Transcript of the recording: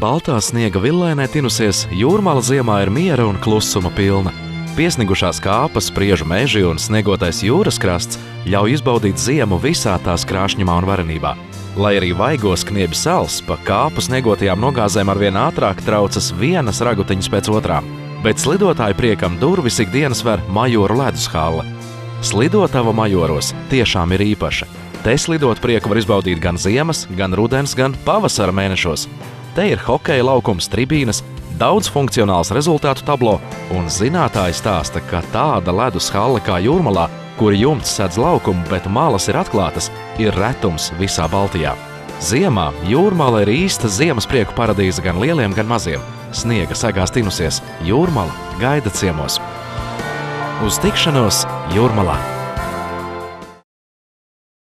baltā sniega villainē tinusies, Jūrmala ziemā ir miera un klusuma pilna. Piesnigušās kāpas, spriežu meži un sniegotais jūras krasts ļauj izbaudīt ziemu visā tās krāšņumā un varenībā. Lai arī vaigos kniebj sals, pa kāpu sniegotajām nogāzēm arvien ātrāk traucas vienas ragutiņas pēc otrām, bet slidotāju priekam durvis ikdienas ver Majoru ledus halle. Slidotava Majoros tiešām ir īpaša. Te slidot prieku var izbaudīt gan ziemas, gan rudens, gan pavasara mēnešos. Te ir hokeja laukums, tribīnes, daudz funkcionāls rezultātu tablo, un zinātāji stāsta, ka tāda ledus halle kā Jūrmalā, kur jumts sedz laukumu, bet malas ir atklātas, ir retums visā Baltijā. Ziemā Jūrmala ir īsta ziemas prieku paradīze gan lieliem, gan maziem. Sniega sagās tinusies, Jūrmala gaida ciemos. Uz tikšanos Jūrmalā!